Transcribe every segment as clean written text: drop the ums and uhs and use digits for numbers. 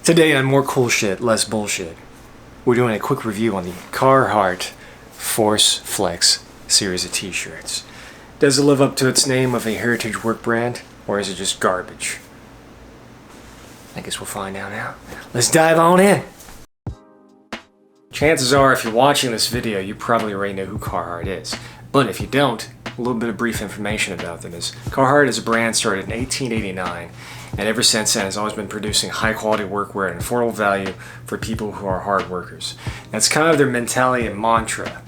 Today on More Cool Shit, Less Bullshit, we're doing a quick review on the Carhartt Force Flex series of t-shirts. Does it live up to its name of a heritage work brand, or is it just garbage? I guess we'll find out now. Let's dive on in! Chances are, if you're watching this video, you probably already know who Carhartt is. But if you don't, a little bit of brief information about them is Carhartt is a brand started in 1889, and ever since then has always been producing high quality workwear at an affordable value for people who are hard workers. That's kind of their mentality and mantra.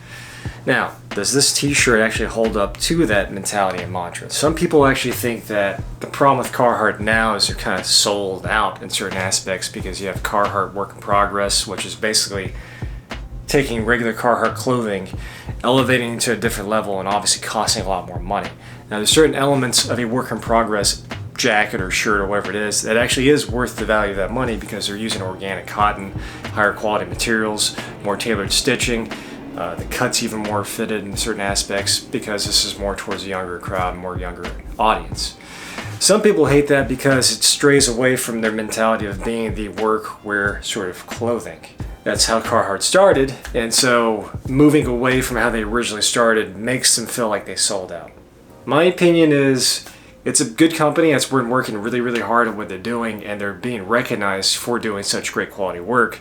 Now, does this t-shirt actually hold up to that mentality and mantra? Some people actually think that the problem with Carhartt now is they're kind of sold out in certain aspects because you have Carhartt Work in Progress, which is basically taking regular Carhartt clothing, elevating it to a different level, and obviously costing a lot more money. Now, there's certain elements of a work in progress jacket or shirt or whatever it is that actually is worth the value of that money because they're using organic cotton, higher quality materials, more tailored stitching. The cut's even more fitted in certain aspects because this is more towards a younger crowd, more younger audience. Some people hate that because it strays away from their mentality of being the workwear sort of clothing. That's how Carhartt started, and so moving away from how they originally started makes them feel like they sold out. My opinion is it's a good company that's been working really, really hard at what they're doing, and they're being recognized for doing such great quality work.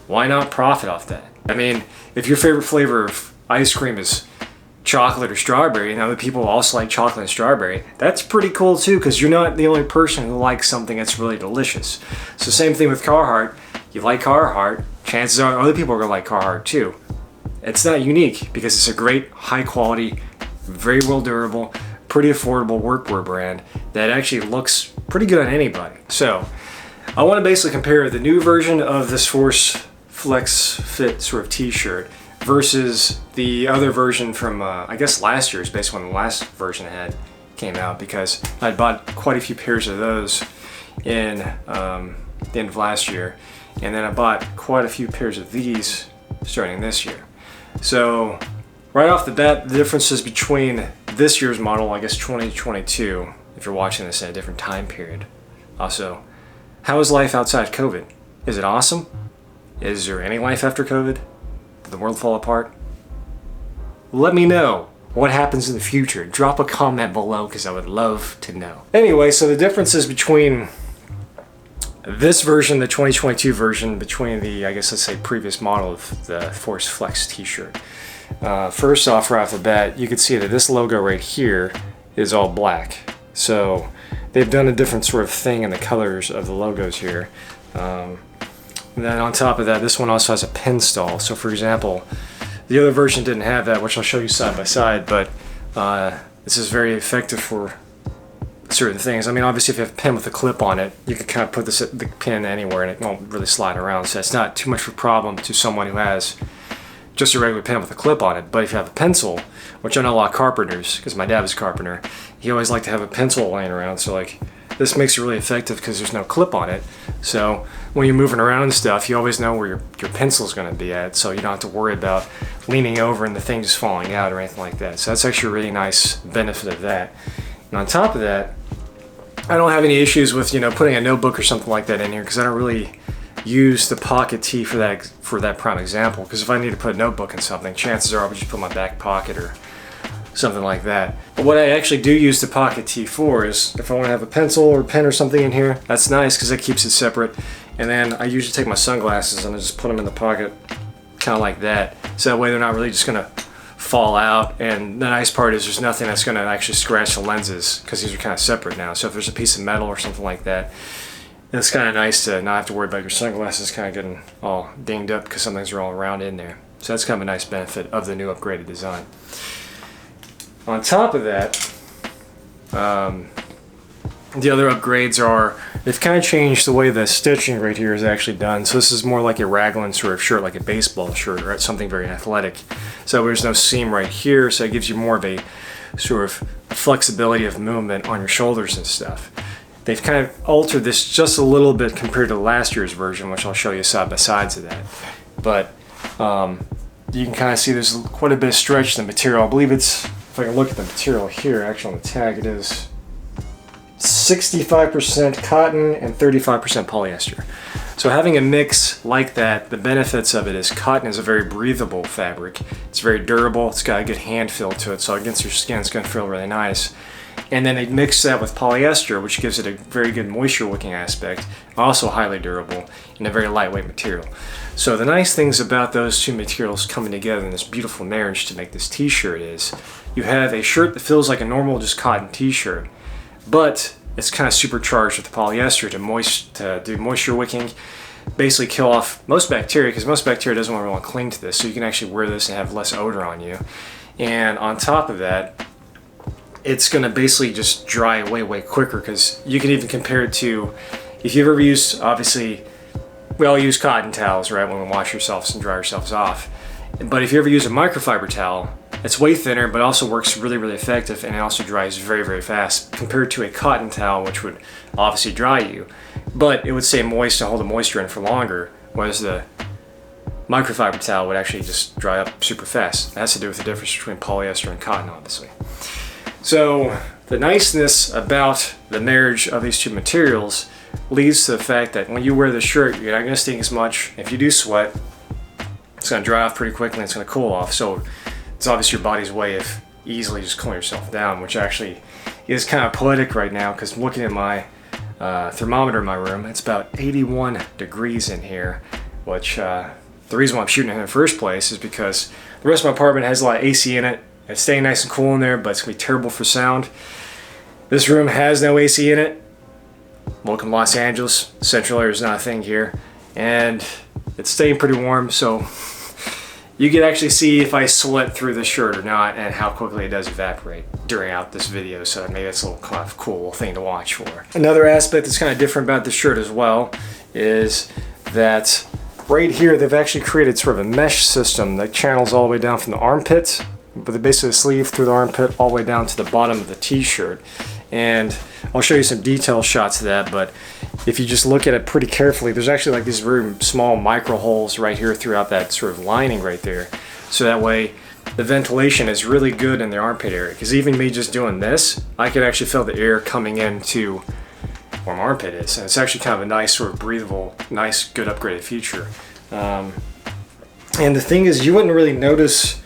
Why not profit off that? I mean, if your favorite flavor of ice cream is chocolate or strawberry, and other people also like chocolate and strawberry, that's pretty cool too, because you're not the only person who likes something that's really delicious. So same thing with Carhartt. You like Carhartt, chances are other people are going to like Carhartt too. It's not unique because it's a great, high quality, very well durable, pretty affordable workwear brand that actually looks pretty good on anybody. So I want to basically compare the new version of this Force Flex Fit sort of t-shirt versus the other version from I guess last year's, based on the last version I had came out, because I bought quite a few pairs of those in the end of last year, and then I bought quite a few pairs of these starting this year. So right off the bat, the differences between this year's model, I guess 2022, if you're watching this in a different time period. Also, how is life outside COVID? Is it awesome? Is there any life after COVID? Did the world fall apart? Let me know what happens in the future. Drop a comment below because I would love to know. Anyway, so the differences between this version, the 2022 version, between the, I guess let's say, previous model of the Force Flex t-shirt. First off, right off the bat, you can see that this logo right here is all black. So they've done a different sort of thing in the colors of the logos here. And then on top of that, this one also has a pin stall. So for example, the other version didn't have that, which I'll show you side by side, but this is very effective for certain things. I mean, obviously if you have a pin with a clip on it, you can kind of put the pin anywhere and it won't really slide around. So it's not too much of a problem to someone who has just a regular pen with a clip on it. But if you have a pencil, which I know a lot of carpenters, because my dad was a carpenter, he always liked to have a pencil laying around. So like, this makes it really effective because there's no clip on it. So when you're moving around and stuff, you always know where your pencil is going to be at. So you don't have to worry about leaning over and the thing just falling out or anything like that. So that's actually a really nice benefit of that. And on top of that, I don't have any issues with, you know, putting a notebook or something like that in here because I don't really use the pocket tee for that prime example. Because if I need to put a notebook in something, chances are I would just put my back pocket or something like that. But what I actually do use the pocket tee for is if I want to have a pencil or pen or something in here, that's nice because that keeps it separate. And then I usually take my sunglasses and I just put them in the pocket kind of like that. So that way they're not really just going to fall out. And the nice part is there's nothing that's going to actually scratch the lenses because these are kind of separate now. So if there's a piece of metal or something like that, it's kind of nice to not have to worry about your sunglasses kind of getting all dinged up because something's all around in there. So that's kind of a nice benefit of the new upgraded design. On top of that, the other upgrades are, they've kind of changed the way the stitching right here is actually done. So this is more like a raglan sort of shirt, like a baseball shirt or something very athletic. So there's no seam right here, so it gives you more of a sort of flexibility of movement on your shoulders and stuff. They've kind of altered this just a little bit compared to last year's version, which I'll show you side by sides of that. But you can kind of see there's quite a bit of stretch in the material. I believe it's, if I can look at the material here, actually on the tag, it is 65% cotton and 35% polyester. So having a mix like that, the benefits of it is cotton is a very breathable fabric. It's very durable, it's got a good hand feel to it, so against your skin it's going to feel really nice. And then they mix that with polyester, which gives it a very good moisture wicking aspect, also highly durable, and a very lightweight material. So the nice things about those two materials coming together in this beautiful marriage to make this t-shirt is, you have a shirt that feels like a normal just cotton t-shirt, but it's kind of supercharged with the polyester to do moisture wicking, basically kill off most bacteria, because most bacteria doesn't want to cling to this, so you can actually wear this and have less odor on you. And on top of that, it's going to basically just dry away way quicker, because you can even compare it to, if you've ever used, obviously, we all use cotton towels, right, when we wash ourselves and dry ourselves off. But if you ever use a microfiber towel, it's way thinner, but also works really, really effective, and it also dries very, very fast compared to a cotton towel, which would obviously dry you, but it would stay moist and hold the moisture in for longer, whereas the microfiber towel would actually just dry up super fast. That has to do with the difference between polyester and cotton, obviously. So the niceness about the marriage of these two materials leads to the fact that when you wear the shirt, you're not going to stink as much. If you do sweat, it's going to dry off pretty quickly and it's going to cool off. So it's obviously your body's way of easily just cooling yourself down, which actually is kind of poetic right now, because looking at my thermometer in my room, it's about 81 degrees in here, which the reason why I'm shooting it in the first place is because the rest of my apartment has a lot of AC in it. It's staying nice and cool in there, but it's going to be terrible for sound. This room has no AC in it. Welcome Los Angeles. Central air is not a thing here. And it's staying pretty warm, so you can actually see if I sweat through the shirt or not, and how quickly it does evaporate during this video, so maybe that's a little kind of cool thing to watch for. Another aspect that's kind of different about the shirt as well is that right here they've actually created sort of a mesh system that channels all the way down from the armpits, but basically the sleeve through the armpit all the way down to the bottom of the t-shirt. And I'll show you some detail shots of that, but if you just look at it pretty carefully, there's actually like these very small micro holes right here throughout that sort of lining right there. So that way the ventilation is really good in the armpit area, because even me just doing this, I can actually feel the air coming into where my armpit is. And it's actually kind of a nice sort of breathable, nice, good upgraded feature. And the thing is, you wouldn't really notice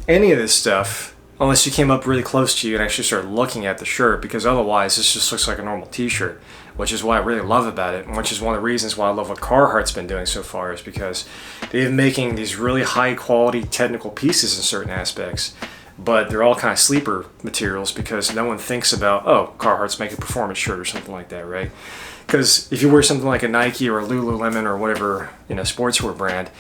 any of this stuff unless you came up really close to you and actually started looking at the shirt, because otherwise this just looks like a normal t-shirt, which is what I really love about it, and which is one of the reasons why I love what Carhartt's been doing so far, is because they've been making these really high quality technical pieces in certain aspects, but they're all kind of sleeper materials because no one thinks about, oh, Carhartt's making a performance shirt or something like that, right? Because if you wear something like a Nike or a Lululemon or whatever, sportswear brand,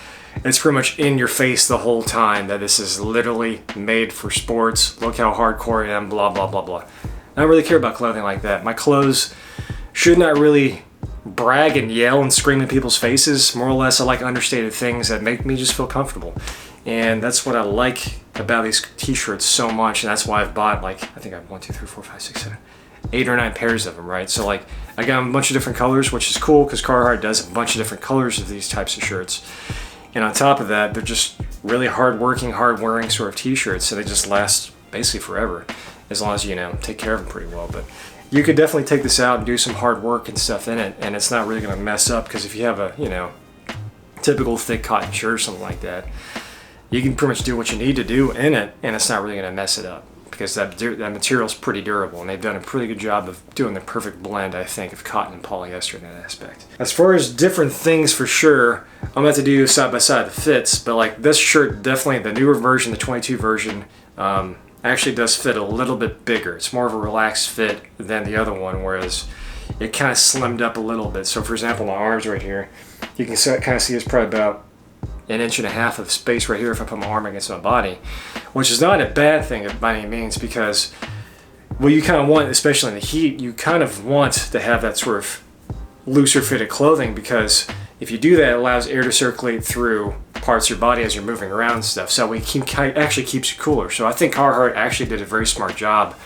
it's pretty much in your face the whole time that this is literally made for sports. Look how hardcore I am, blah, blah, blah, blah. I don't really care about clothing like that. My clothes should not really brag and yell and scream in people's faces. More or less, I like understated things that make me just feel comfortable. And that's what I like about these t-shirts so much, and that's why I've bought, I think I have 1, 2, 3, 4, 5, 6, 7, 8 or 9 pairs of them, right? So I got a bunch of different colors, which is cool because Carhartt does a bunch of different colors of these types of shirts. And on top of that, they're just really hard-working, hard-wearing sort of t-shirts, so they just last basically forever, as long as you take care of them pretty well. But you could definitely take this out and do some hard work and stuff in it, and it's not really going to mess up, because if you have a typical thick cotton shirt or something like that, you can pretty much do what you need to do in it, and it's not really going to mess it up, because that material is pretty durable, and they've done a pretty good job of doing the perfect blend, I think, of cotton and polyester in that aspect. As far as different things, for sure, I'm going to have to do side by side the fits, but this shirt, definitely the newer version, the 22 version, actually does fit a little bit bigger. It's more of a relaxed fit than the other one, whereas it kind of slimmed up a little bit. So for example, my arms right here, you can kind of see it's probably about 1.5 inches of space right here if I put my arm against my body, which is not a bad thing by any means, because what you kind of want, especially in the heat, you kind of want to have that sort of looser fitted clothing, because if you do that, it allows air to circulate through parts of your body as you're moving around and stuff, so it actually keeps you cooler. So I think Carhartt actually did a very smart job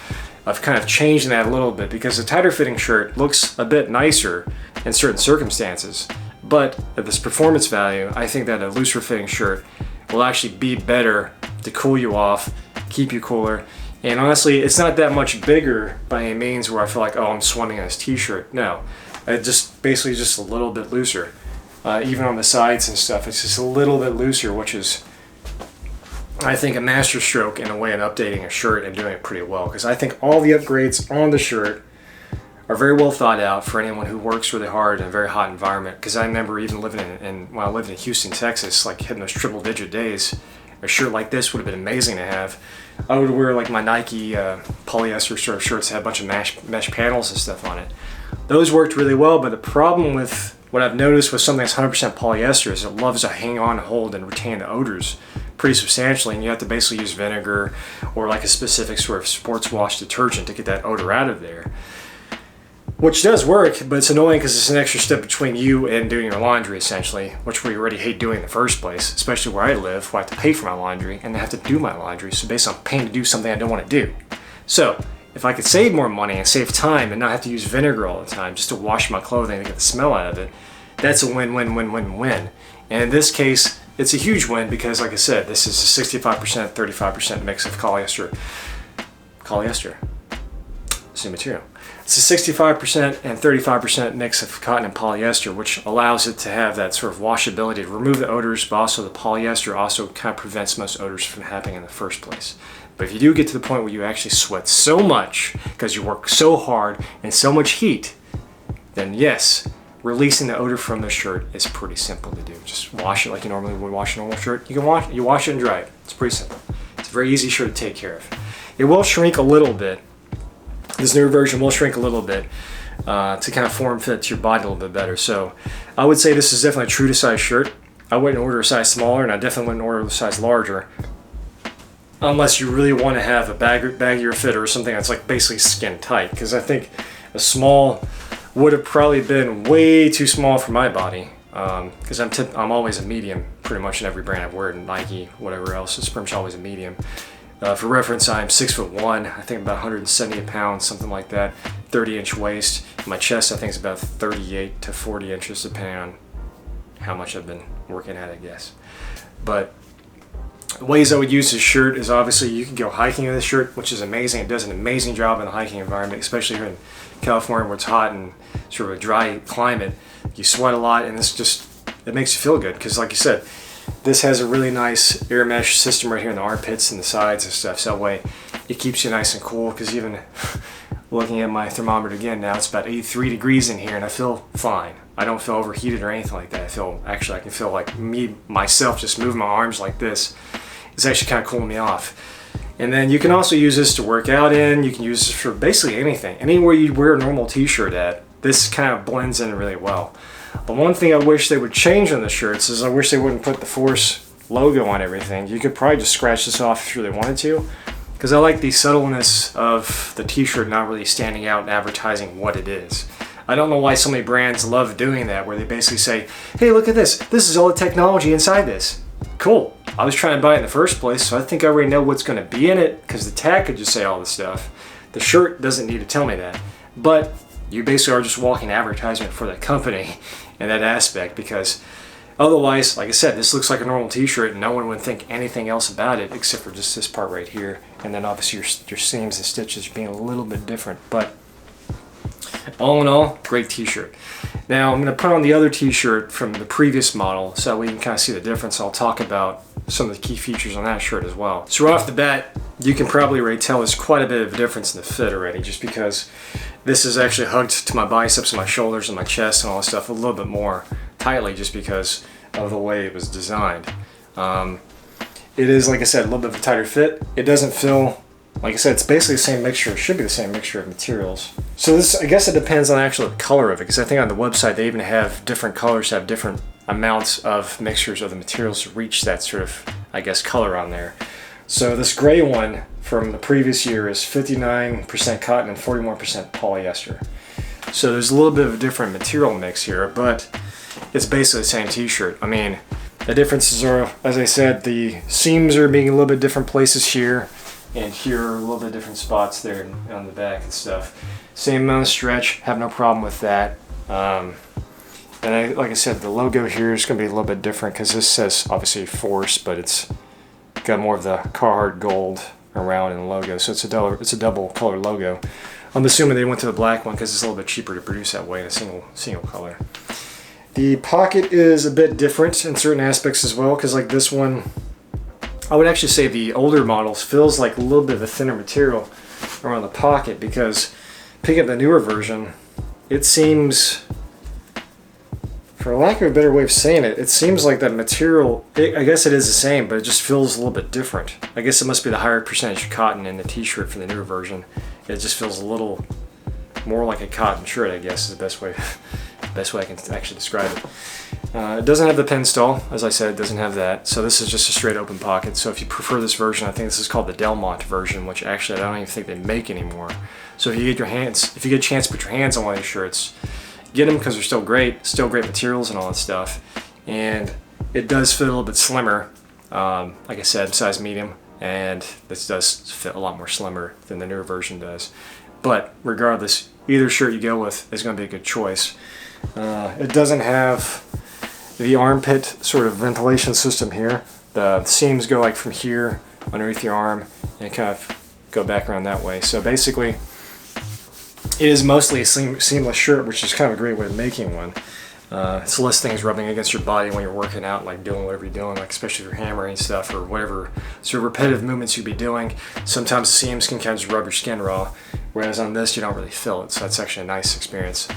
of kind of changing that a little bit, because a tighter fitting shirt looks a bit nicer in certain circumstances, but at this performance value, I think that a looser fitting shirt will actually be better to cool you off, keep you cooler. And honestly, it's not that much bigger by any means where I feel like, oh, I'm swimming in this t-shirt. No, it just basically just a little bit looser. even on the sides and stuff. It's just a little bit looser, which is, I think, a master stroke in a way of updating a shirt and doing it pretty well, because I think all the upgrades on the shirt are very well thought out for anyone who works really hard in a very hot environment. Because I remember even living when I lived in Houston, Texas, like hitting those triple-digit days, a shirt like this would have been amazing to have. I would wear like my Nike polyester sort of shirts that had a bunch of mesh panels and stuff on it. Those worked really well, but the problem with what I've noticed with something that's 100% polyester is it loves to hang on, hold, and retain the odors pretty substantially, and you have to basically use vinegar or like a specific sort of sports wash detergent to get that odor out of there. Which does work, but it's annoying because it's an extra step between you and doing your laundry, essentially, which we already hate doing in the first place, especially where I live, where I have to pay for my laundry and I have to do my laundry, so basically I'm paying to do something I don't want to do. So, if I could save more money and save time and not have to use vinegar all the time just to wash my clothing and get the smell out of it, that's a win-win-win-win-win. And in this case, it's a huge win because, like I said, this is a 65%, 35% mix of polyester. Same material. It's a 65% and 35% mix of cotton and polyester, which allows it to have that sort of washability to remove the odors, but also the polyester also kind of prevents most odors from happening in the first place. But if you do get to the point where you actually sweat so much because you work so hard and so much heat, then yes, releasing the odor from the shirt is pretty simple to do. Just wash it like you normally would wash a normal shirt. You wash it and dry it. It's pretty simple. It's a very easy shirt to take care of. It will shrink a little bit. This newer version will shrink a little bit to kind of form fit to your body a little bit better. So I would say this is definitely a true to size shirt. I wouldn't order a size smaller, and I definitely wouldn't order a size larger unless you really want to have a baggier fit or something that's like basically skin tight, because I think a small would have probably been way too small for my body, because I'm always a medium pretty much in every brand I've worn, Nike, whatever else, it's pretty much always a medium. For reference, I'm 6'1", I think about 170 pounds, something like that, 30-inch waist. My chest, I think, is about 38 to 40 inches, depending on how much I've been working at, I guess. But ways I would use this shirt is obviously you can go hiking in this shirt, which is amazing. It does an amazing job in the hiking environment, especially here in California where it's hot and sort of a dry climate. You sweat a lot, and it makes you feel good because, like you said, this has a really nice air mesh system right here in the armpits and the sides and stuff, so that way it keeps you nice and cool. Because even looking at my thermometer again now, it's about 83 degrees in here and I feel fine. I don't feel overheated or anything like that. I can feel like myself just moving my arms like this. It's actually kind of cooling me off. And then you can also use this to work out in. You can use this for basically anything. Anywhere you wear a normal t-shirt at, this kind of blends in really well. But one thing I wish they would change on the shirts is I wish they wouldn't put the Force logo on everything. You could probably just scratch this off if you really wanted to, because I like the subtleness of the t-shirt not really standing out and advertising what it is. I don't know why so many brands love doing that, where they basically say, hey, look at this. This is all the technology inside this. Cool. I was trying to buy it in the first place, so I think I already know what's going to be in it, because the tag could just say all this stuff. The shirt doesn't need to tell me that. But you basically are just walking advertisement for the company in that aspect, because otherwise, like I said, this looks like a normal t-shirt and no one would think anything else about it except for just this part right here, and then obviously your seams and stitches being a little bit different. But all in all, great t-shirt. Now I'm going to put on the other t-shirt from the previous model so we can kind of see the difference. I'll talk about some of the key features on that shirt as well. So right off the bat, you can probably already tell there's quite a bit of a difference in the fit already, just because this is actually hugged to my biceps and my shoulders and my chest and all this stuff a little bit more tightly, just because of the way it was designed. It is, like I said, a little bit of a tighter fit. It doesn't feel, like I said, it's basically the same mixture. It should be the same mixture of materials. So this, I guess it depends on actually the color of it, because I think on the website they even have different colors, have different amounts of mixtures of the materials to reach that sort of, I guess, color on there. So this gray one from the previous year is 59% cotton and 41% polyester. So there's a little bit of a different material mix here, but it's basically the same t-shirt. I mean, the differences are, as I said, the seams are being a little bit different places here, and here are a little bit different spots there on the back and stuff. Same amount of stretch, have no problem with that. And like I said, the logo here is going to be a little bit different, because this says obviously Force, but it's got more of the Carhartt gold around in the logo, so it's a double color logo. I'm assuming they went to the black one because it's a little bit cheaper to produce that way in a single color. The pocket is a bit different in certain aspects as well, because like this one, I would actually say the older models feels like a little bit of a thinner material around the pocket, because picking up the newer version, it seems, for lack of a better way of saying it, it seems like that material, I guess it is the same, but it just feels a little bit different. I guess it must be the higher percentage of cotton in the t-shirt for the newer version. It just feels a little more like a cotton shirt, I guess, is the best way I can actually describe it. It doesn't have the pen stall, as I said, it doesn't have that. So this is just a straight open pocket. So if you prefer this version, I think this is called the Delmont version, which actually I don't even think they make anymore. So if you get a chance to put your hands on one of these shirts, get them, because they're still great materials and all that stuff. And it does fit a little bit slimmer, like I said, size medium, and this does fit a lot more slimmer than the newer version does. But regardless, either shirt you go with is going to be a good choice. It doesn't have the armpit sort of ventilation system here. The seams go like from here underneath your arm and kind of go back around that way. So basically, it is mostly a seamless shirt, which is kind of a great way of making one. It's less things rubbing against your body when you're working out, like doing whatever you're doing, like especially if you're hammering stuff or whatever sort of repetitive movements you'd be doing. Sometimes the seams can kind of just rub your skin raw, whereas on this you don't really feel it, so that's actually a nice experience.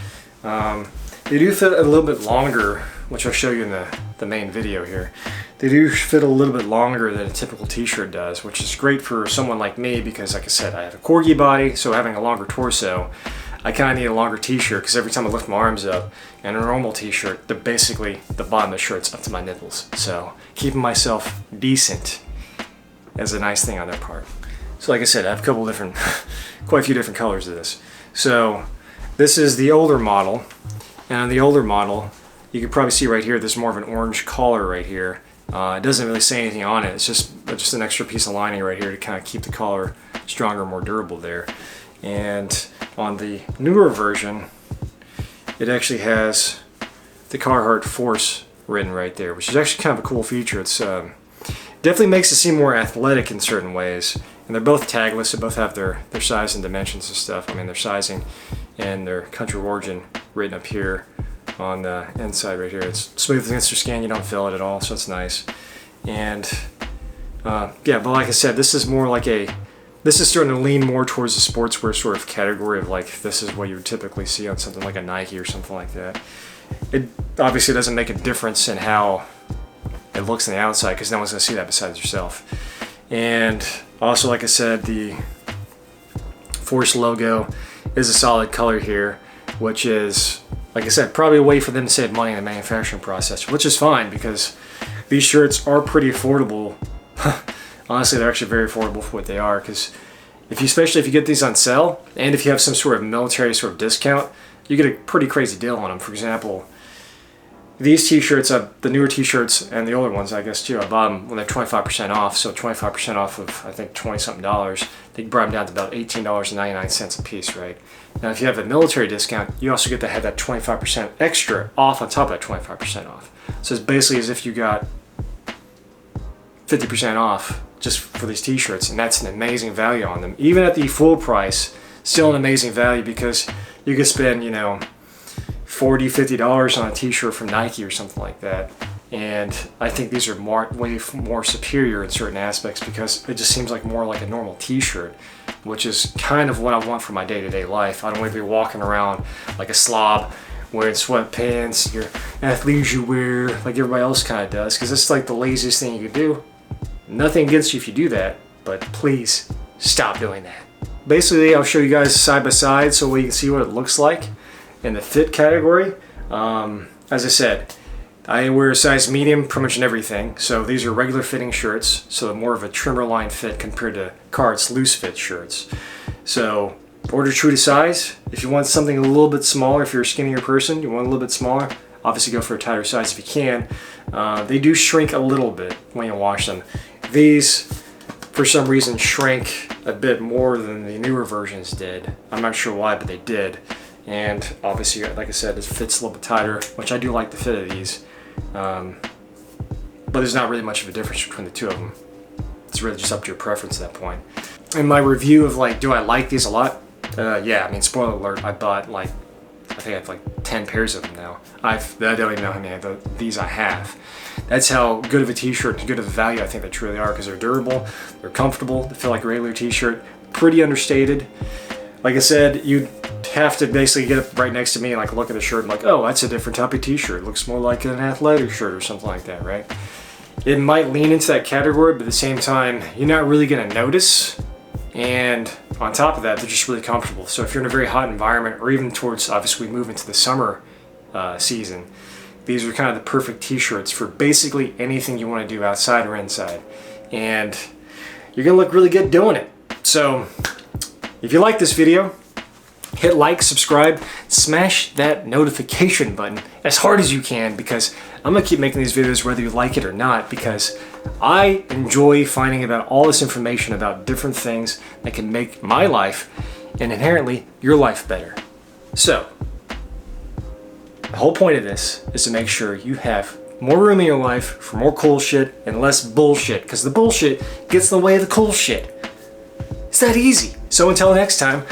They do fit a little bit longer, which I'll show you in the main video here. They do fit a little bit longer than a typical t-shirt does, which is great for someone like me because, like I said, I have a corgi body, so having a longer torso, I kind of need a longer t-shirt because every time I lift my arms up, and a normal t-shirt, basically the bottom of the shirt's up to my nipples. So keeping myself decent is a nice thing on their part. So like I said, I have a couple different, quite a few different colors of this. So this is the older model, and on the older model, you can probably see right here, there's more of an orange collar right here. It doesn't really say anything on it. It's just an extra piece of lining right here to kind of keep the collar stronger, more durable there. And on the newer version, it actually has the Carhartt Force written right there, which is actually kind of a cool feature. It's definitely makes it seem more athletic in certain ways. And they're both tagless. They both have their size and dimensions and stuff. I mean, their sizing and their country of origin written up here on the inside right here. It's smooth against your skin. You don't feel it at all, so it's nice. And yeah, but like I said, this is more like this is starting to lean more towards the sportswear sort of category of like, this is what you would typically see on something like a Nike or something like that. It obviously doesn't make a difference in how it looks on the outside because no one's going to see that besides yourself. And also, like I said, the Force logo is a solid color here, which is, like I said, probably a way for them to save money in the manufacturing process, which is fine because these shirts are pretty affordable. Honestly, they're actually very affordable for what they are, because especially if you get these on sale, and if you have some sort of military sort of discount, you get a pretty crazy deal on them. For example, these t-shirts, the newer t-shirts and the older ones, I guess too, I bought them when they're 25% off, so 25% off of, I think, $20-something. They brought them down to about $18.99 a piece, right? Now, if you have a military discount, you also get to have that 25% extra off on top of that 25% off. So it's basically as if you got 50% off just for these t-shirts, and that's an amazing value on them. Even at the full price, still an amazing value because you could spend, you know, $40-50 on a t-shirt from Nike or something like that. And I think these are way more superior in certain aspects because it just seems like more like a normal t-shirt, which is kind of what I want for my day-to-day life. I don't want to be walking around like a slob wearing sweatpants, your athleisure wear, like everybody else kind of does, because it's like the laziest thing you could do. Nothing against you if you do that, but please stop doing that. Basically, I'll show you guys side by side so you can see what it looks like in the fit category. As I said, I wear a size medium pretty much in everything. So these are regular fitting shirts, so more of a trimmer line fit compared to Carhartt's loose fit shirts. So order true to size. If you want something a little bit smaller, if you're a skinnier person, you want a little bit smaller, obviously go for a tighter size if you can. They do shrink a little bit when you wash them. These, for some reason, shrink a bit more than the newer versions did. I'm not sure why, but they did. And obviously, like I said, it fits a little bit tighter, which I do like the fit of these. But there's not really much of a difference between the two of them. It's really just up to your preference at that point. In my review of like, do I like these a lot? Yeah, I mean, spoiler alert, I bought like I think I have like 10 pairs of them now. I don't even know how many of these I have. That's how good of a t-shirt and good of a value I think they truly are, because they're durable, they're comfortable, they feel like a regular t-shirt, pretty understated. Like I said, you'd have to basically get up right next to me and like look at the shirt and like, oh, that's a different type of t-shirt. It looks more like an athletic shirt or something like that, right? It might lean into that category, but at the same time, you're not really gonna notice. And on top of that, they're just really comfortable. So if you're in a very hot environment, or even towards, obviously we move into the summer season, these are kind of the perfect t-shirts for basically anything you want to do outside or inside. And you're gonna look really good doing it. So if you like this video, hit like, subscribe, smash that notification button as hard as you can, because I'm gonna keep making these videos whether you like it or not, because I enjoy finding about all this information about different things that can make my life and inherently your life better. So the whole point of this is to make sure you have more room in your life for more cool shit and less bullshit, because the bullshit gets in the way of the cool shit. It's that easy. So until next time,